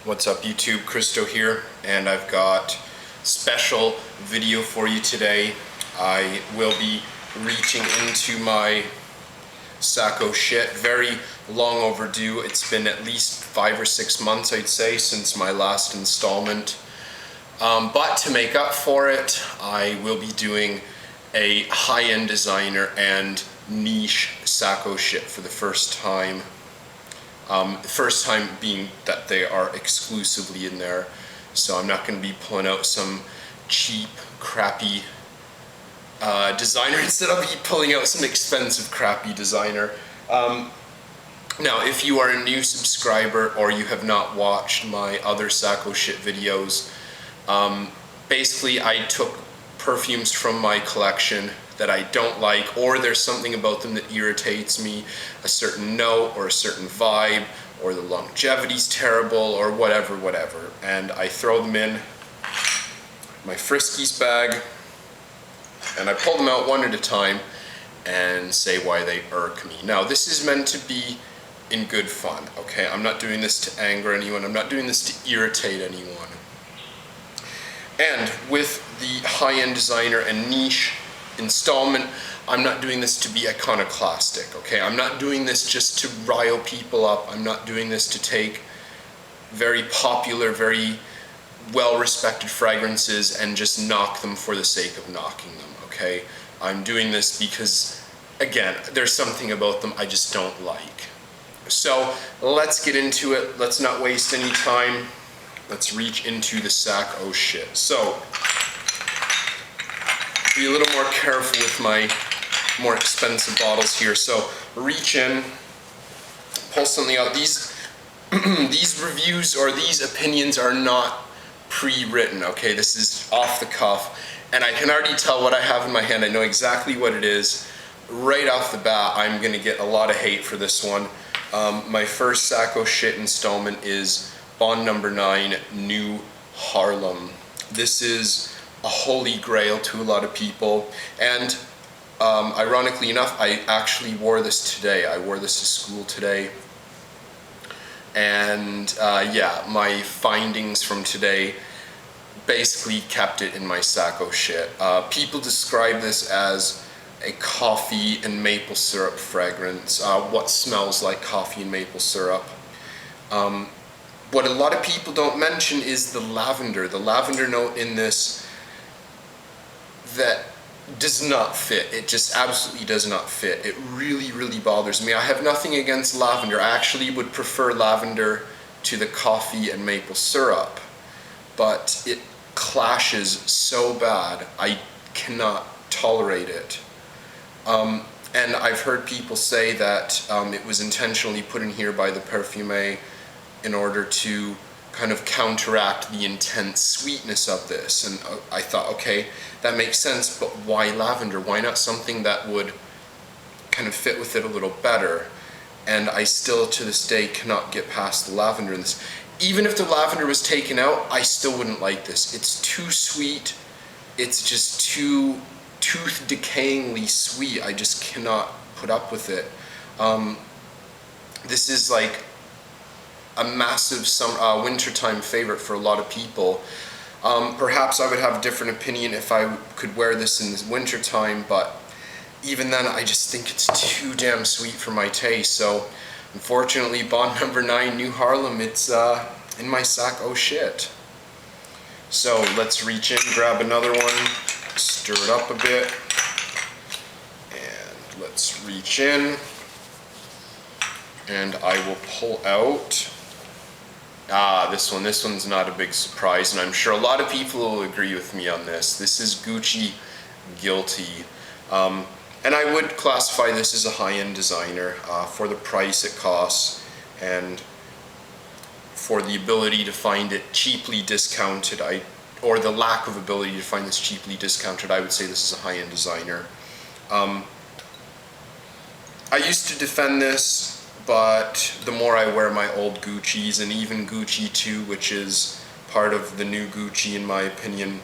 What's up YouTube, Kristo here, and I've got special video for you today. I will be reaching into my sacco shit, very long overdue. It's been at least 5 or 6 months, I'd say, since my last installment. But to make up for it, I will be doing a high-end designer and niche sacco shit for the first time. The first time being that they are exclusively in there, so I'm not going to be pulling out some cheap, crappy designer. Instead, I'll be pulling out some expensive, crappy designer. Now, if you are a new subscriber or you have not watched my other sacco shit videos, basically I took perfumes from my collection that I don't like, or there's something about them that irritates me, a certain note or a certain vibe, or the longevity's terrible, or whatever, and I throw them in my Friskies bag, and I pull them out one at a time and say why they irk me. Now, this is meant to be in good fun, okay? I'm not doing this to anger anyone, I'm not doing this to irritate anyone. And with the high-end designer and niche installment, I'm not doing this to be iconoclastic, okay? I'm not doing this just to rile people up. I'm not doing this to take very popular, very well-respected fragrances and just knock them for the sake of knocking them, okay? I'm doing this because, again, there's something about them I just don't like. So let's get into it. Let's not waste any time. Let's reach into the sacco shit. So, be a little more careful with my more expensive bottles here. So reach in, pull something out. These these reviews or these opinions are not pre-written, okay? This is off the cuff, and I can already tell what I have in my hand. I know exactly what it is. Right off the bat, I'm gonna get a lot of hate for this one. My first sacco shit installment is Bond number 9, New Harlem. This is a holy grail to a lot of people, and ironically enough, I actually wore this today. I wore this to school today, and yeah, my findings from today basically kept it in my sacco shit. People describe this as a coffee and maple syrup fragrance, what smells like coffee and maple syrup. What a lot of people don't mention is the lavender note in this that does not fit. It just absolutely does not fit. It really, really bothers me. I have nothing against lavender. I actually would prefer lavender to the coffee and maple syrup, but it clashes so bad, I cannot tolerate it. And I've heard people say that it was intentionally put in here by the perfumer in order to kind of counteract the intense sweetness of this, and I thought, okay, that makes sense, but why lavender? Why not something that would kind of fit with it a little better? And I still, to this day, cannot get past the lavender in this. Even if the lavender was taken out, I still wouldn't like this. It's too sweet. It's just too tooth-decayingly sweet. I just cannot put up with it. This is like a massive wintertime favorite for a lot of people. Perhaps I would have a different opinion if I could wear this in the wintertime, but even then I just think it's too damn sweet for my taste. So unfortunately, Bond number 9, New Harlem, it's in my sacco shit. So let's reach in, grab another one, stir it up a bit, and let's reach in, and I will pull out this one's not a big surprise, and I'm sure a lot of people will agree with me on this. This is Gucci Guilty. And I would classify this as a high-end designer for the price it costs and for the ability to find it cheaply discounted, or the lack of ability to find this cheaply discounted. I would say this is a high-end designer. I used to defend this, but the more I wear my old Guccis, and even Gucci 2, which is part of the new Gucci in my opinion,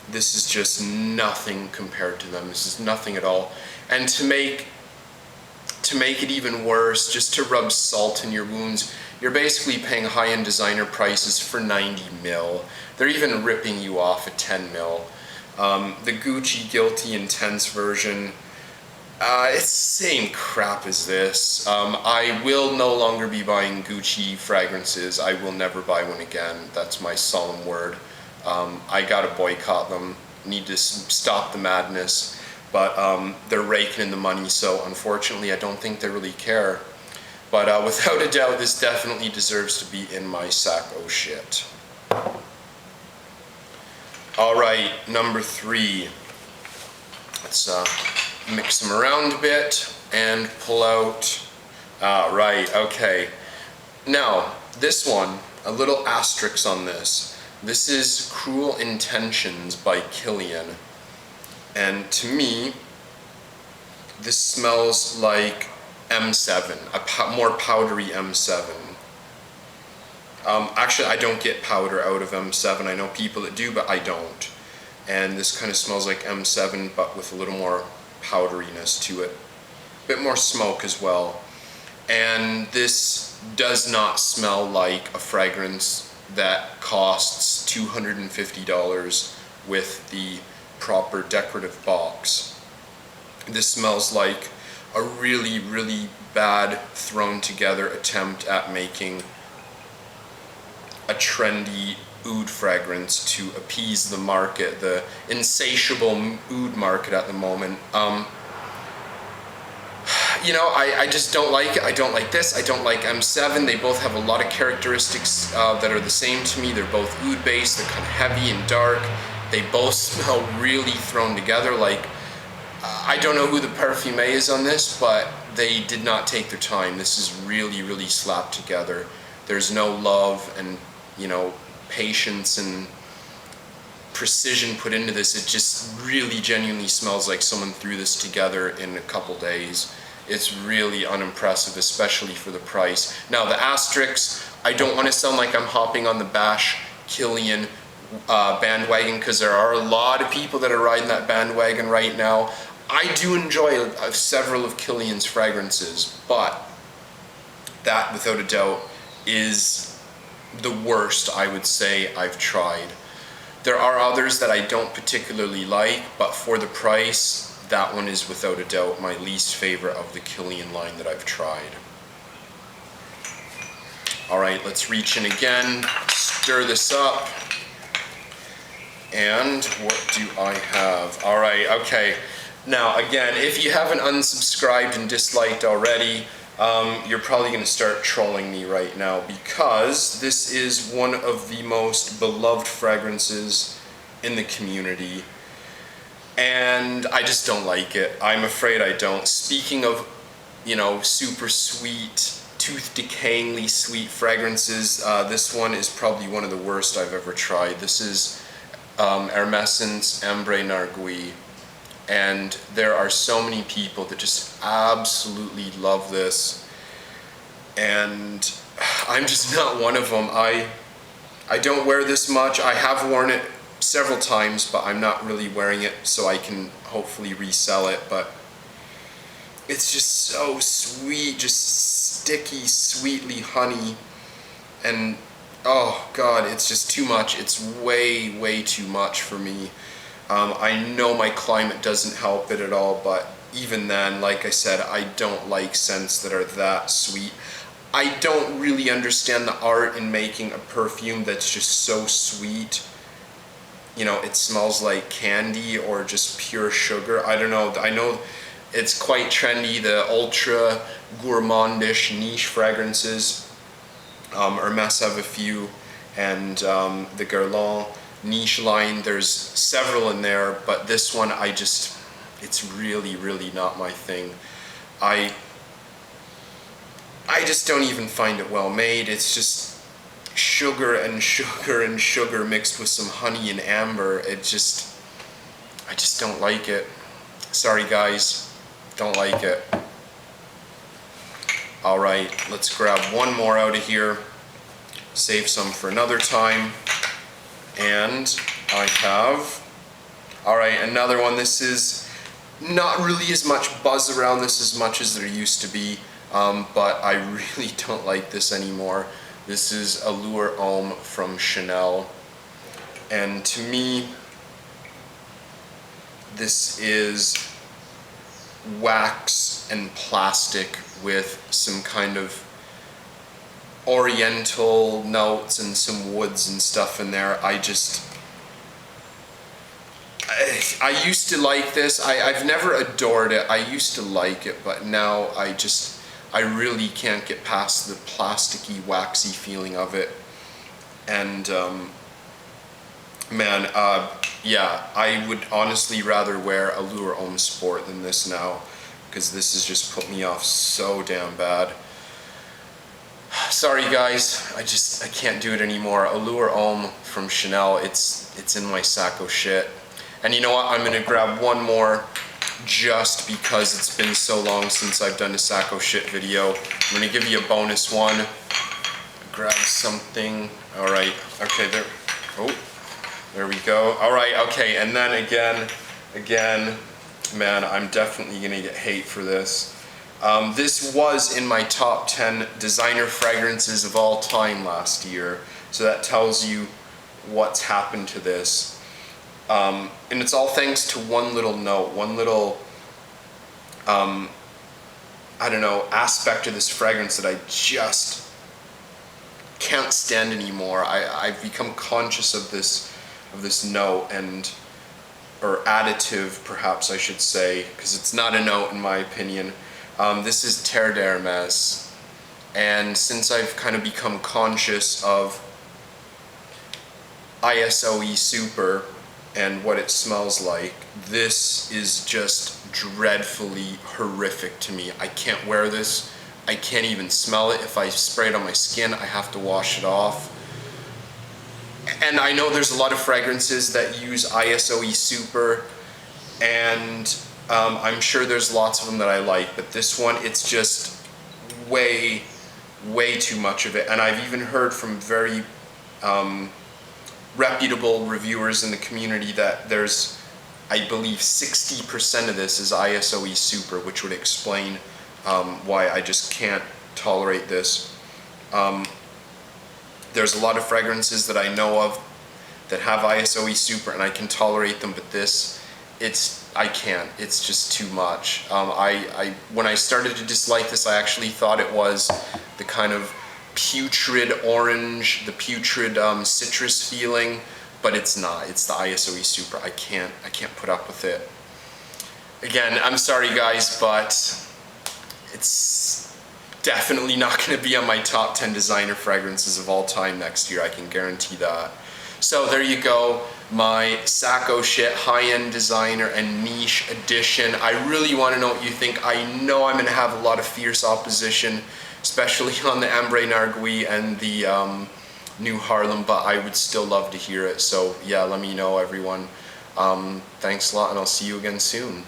this is just nothing compared to them. This is nothing at all. And to make it even worse, just to rub salt in your wounds, You're basically paying high-end designer prices for 90 mil. They're even ripping you off at 10 mil. The Gucci Guilty Intense version, it's the same crap as this. I will no longer be buying Gucci fragrances. I will never buy one again. That's my solemn word. I gotta boycott them. Need to stop the madness. But they're raking in the money, so unfortunately I don't think they really care. But without a doubt, this definitely deserves to be in my sack oh shit. Alright, number 3. Let's mix them around a bit and pull out. Right, okay. Now, this one, a little asterisk on this. This is Cruel Intentions by Kilian. And to me, this smells like M7, a more powdery M7. Actually, I don't get powder out of M7. I know people that do, but I don't. And this kind of smells like M7, but with a little more powderiness to it. A bit more smoke as well. And this does not smell like a fragrance that costs $250 with the proper decorative box. This smells like a really, really bad thrown together attempt at making a trendy oud fragrance to appease the market, the insatiable oud market at the moment. You know, I just don't like it. I don't like this. I don't like M7. They both have a lot of characteristics that are the same to me. They're both oud based. They're kind of heavy and dark. They both smell really thrown together. Like, I don't know who the parfumé is on this, but they did not take their time. This is really, really slapped together. There's no love and, you know, patience and precision put into this. It just really genuinely smells like someone threw this together in a couple days. It's really unimpressive, especially for the price. Now the asterisks, I don't want to sound like I'm hopping on the Bash Kilian bandwagon, because there are a lot of people that are riding that bandwagon right now. I do enjoy several of Kilian's fragrances, but that without a doubt is the worst, I would say, I've tried. There are others that I don't particularly like, but for the price, that one is without a doubt my least favorite of the Kilian line that I've tried. Alright, let's reach in again, stir this up. And what do I have? Alright, okay. Now again, if you haven't unsubscribed and disliked already, you're probably going to start trolling me right now, because this is one of the most beloved fragrances in the community, and I just don't like it. I'm afraid I don't. Speaking of, you know, super sweet, tooth-decayingly sweet fragrances, this one is probably one of the worst I've ever tried. This is Hermescence Ambre Nargui. And there are so many people that just absolutely love this, and I'm just not one of them. I don't wear this much. I have worn it several times, but I'm not really wearing it so I can hopefully resell it. But it's just so sweet, just sticky, sweetly honey, and oh god, it's just too much. It's way, way too much for me. I know my climate doesn't help it at all, but even then, like I said, I don't like scents that are that sweet. I don't really understand the art in making a perfume that's just so sweet. You know, it smells like candy or just pure sugar. I don't know. I know it's quite trendy, the ultra gourmandish niche fragrances. Hermes have a few, and the Guerlain niche line, there's several in there, but this one it's really, really not my thing. I just don't even find it well made. It's just sugar and sugar and sugar mixed with some honey and amber. I just don't like it. Sorry guys, don't like it. Alright, let's grab one more out of here, save some for another time. And I have, alright, another one. This is not really as much buzz around this as much as there used to be. but I really don't like this anymore. This is Allure Homme from Chanel, and to me, this is wax and plastic with some kind of oriental notes and some woods and stuff in there. I used to like this. I've never adored it. I used to like it, but now I really can't get past the plasticky, waxy feeling of it. And man, yeah, I would honestly rather wear Allure Homme Sport than this now, because this has just put me off so damn bad. Sorry guys, I can't do it anymore. Allure Homme from Chanel, it's in my sack of shit. And you know what, I'm gonna grab one more just because it's been so long since I've done a sack of shit video. I'm gonna give you a bonus one. Grab something. Alright, okay, there we go. Alright, okay, and then again, man, I'm definitely gonna get hate for this. This was in my top 10 designer fragrances of all time last year, so that tells you what's happened to this. And it's all thanks to one little note, one little, I don't know, aspect of this fragrance that I just can't stand anymore. I've become conscious of this note, or additive perhaps I should say, because it's not a note in my opinion. This is Terre d'Hermes, and since I've kind of become conscious of ISOE Super and what it smells like, this is just dreadfully horrific to me. I can't wear this. I can't even smell it. If I spray it on my skin, I have to wash it off. And I know there's a lot of fragrances that use ISOE Super, and I'm sure there's lots of them that I like, but this one, it's just way too much of it. And I've even heard from very reputable reviewers in the community that there's, I believe, 60% of this is ISOE Super, which would explain why I just can't tolerate this. There's a lot of fragrances that I know of that have ISOE Super and I can tolerate them, but this, I can't. It's just too much. When I started to dislike this, I actually thought it was the kind of putrid orange, the putrid citrus feeling, but it's not. It's the ISOE Super. I can't put up with it. Again, I'm sorry guys, but it's definitely not going to be on my top 10 designer fragrances of all time next year. I can guarantee that. So there you go, my Sacco Shit high-end designer and niche edition. I really want to know what you think. I know I'm going to have a lot of fierce opposition, especially on the Ambre Nargui and the new Harlem, but I would still love to hear it. So yeah, let me know everyone. Thanks a lot, and I'll see you again soon.